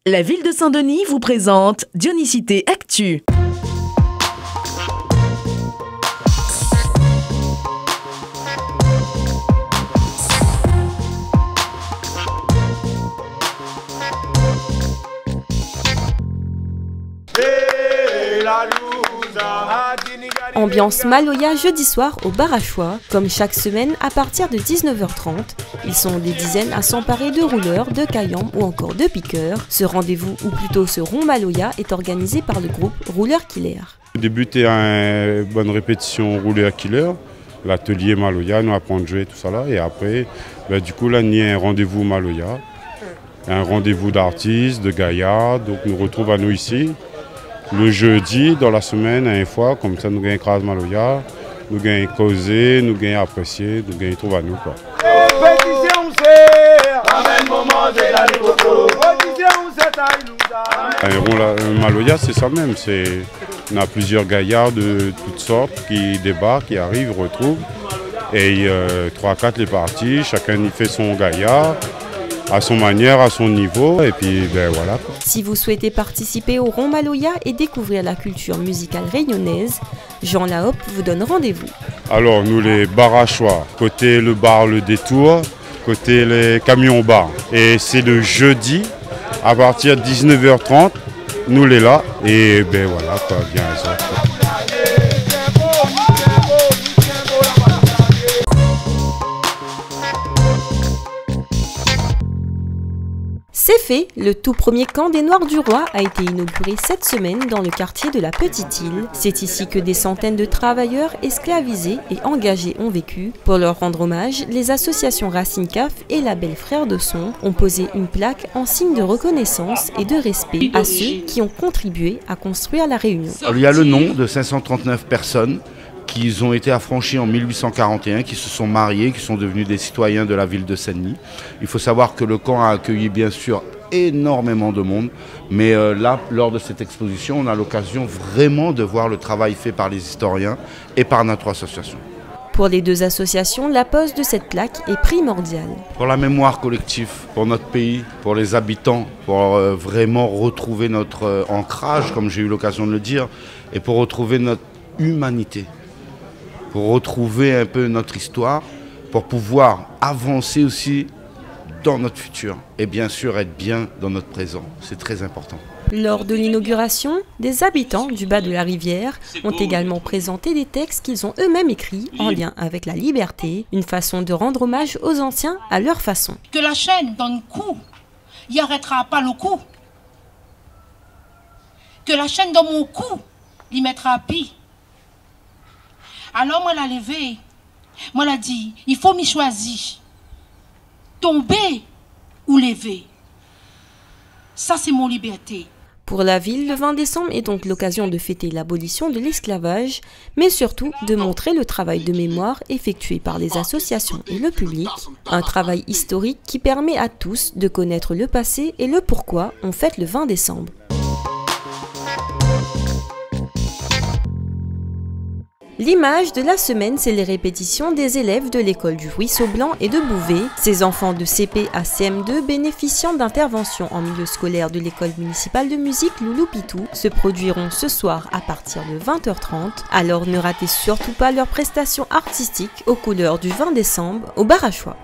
La ville de Saint-Denis vous présente Dionicité Actu. Ambiance Maloya jeudi soir au Barachois. Comme chaque semaine, à partir de 19h30, ils sont des dizaines à s'emparer de rouleurs, de cayambes ou encore de piqueurs. Ce rendez-vous, ou plutôt ce rond Maloya, est organisé par le groupe Rouleur Killer. Au début, il y a une bonne répétition Rouleur Killer, l'atelier Maloya, nous apprendre à jouer tout ça là. Et après, du coup, là, il y a un rendez-vous Maloya, un rendez-vous d'artistes, de gaillards. Donc, nous retrouvons à nous ici. Le jeudi, dans la semaine, une fois, comme ça, nous gagnons Crase Maloya, nous gagnons causer, nous gagnons apprécier, nous gagnons trouver à nous. Maloya, c'est ça même. On a plusieurs gaillards de toutes sortes qui débarquent, qui arrivent, retrouvent. Et 3-4 les parties, chacun y fait son gaillard, à son manière, à son niveau, et puis voilà. Si vous souhaitez participer au rond Maloya et découvrir la culture musicale réunionnaise, Jean Lahoppe vous donne rendez-vous. Alors nous les Barachois, côté le bar Le Détour, côté les camions bar. Et c'est le jeudi, à partir de 19h30, nous les là, et voilà, quoi, bien ça. C'est fait, le tout premier camp des Noirs du Roi a été inauguré cette semaine dans le quartier de la Petite-Île. C'est ici que des centaines de travailleurs esclavisés et engagés ont vécu. Pour leur rendre hommage, les associations Racine CAF et Label Frères de Son ont posé une plaque en signe de reconnaissance et de respect à ceux qui ont contribué à construire la Réunion. Il y a le nom de 539 personnes qui ont été affranchis en 1841, qui se sont mariés, qui sont devenus des citoyens de la ville de Saint-Denis. Il faut savoir que le camp a accueilli bien sûr énormément de monde, mais là, lors de cette exposition, on a l'occasion vraiment de voir le travail fait par les historiens et par notre association. Pour les deux associations, la pose de cette plaque est primordiale. Pour la mémoire collective, pour notre pays, pour les habitants, pour vraiment retrouver notre ancrage, comme j'ai eu l'occasion de le dire, et pour retrouver notre humanité. Pour retrouver un peu notre histoire, pour pouvoir avancer aussi dans notre futur et bien sûr être bien dans notre présent. C'est très important. Lors de l'inauguration, des habitants du bas de la rivière ont également présenté des textes qu'ils ont eux-mêmes écrits en lien avec la liberté, une façon de rendre hommage aux anciens à leur façon. Que la chaîne donne coup, il n'y arrêtera pas le coup. Que la chaîne dans mon cou, il mettra à pied. Alors moi la levé, moi la dit, il faut m'y choisir. Tomber ou lever. Ça c'est mon liberté. Pour la ville, le 20 décembre est donc l'occasion de fêter l'abolition de l'esclavage, mais surtout de montrer le travail de mémoire effectué par les associations et le public, un travail historique qui permet à tous de connaître le passé et le pourquoi on fête le 20 décembre. L'image de la semaine, c'est les répétitions des élèves de l'école du Ruisseau Blanc et de Bouvet. Ces enfants de CP à CM2 bénéficiant d'interventions en milieu scolaire de l'école municipale de musique Loulou Pitou se produiront ce soir à partir de 20h30. Alors ne ratez surtout pas leurs prestations artistiques aux couleurs du 20 décembre au Barachois.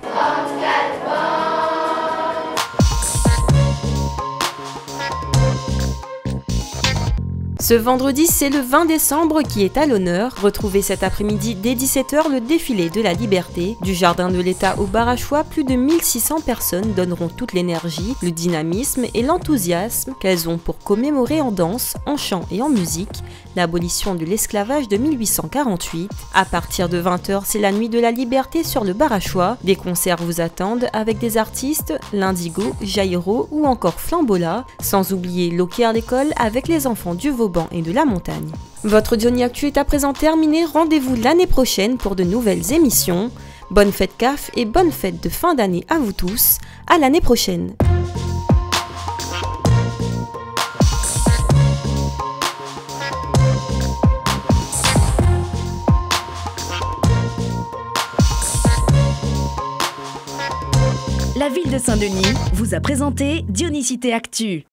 Ce vendredi, c'est le 20 décembre qui est à l'honneur. Retrouvez cet après-midi dès 17h le défilé de la liberté. Du jardin de l'État au Barachois, plus de 1600 personnes donneront toute l'énergie, le dynamisme et l'enthousiasme qu'elles ont pour commémorer en danse, en chant et en musique l'abolition de l'esclavage de 1848. À partir de 20h, c'est la nuit de la liberté sur le Barachois. Des concerts vous attendent avec des artistes, l'Indigo, Jairo ou encore Flambola, sans oublier l'Okier l'école avec les enfants du Vauban et de la montagne. Votre Diony Actu est à présent terminé, rendez-vous l'année prochaine pour de nouvelles émissions. Bonne fête CAF et bonne fête de fin d'année à vous tous, à l'année prochaine. La ville de Saint-Denis vous a présenté Dionicité Actu.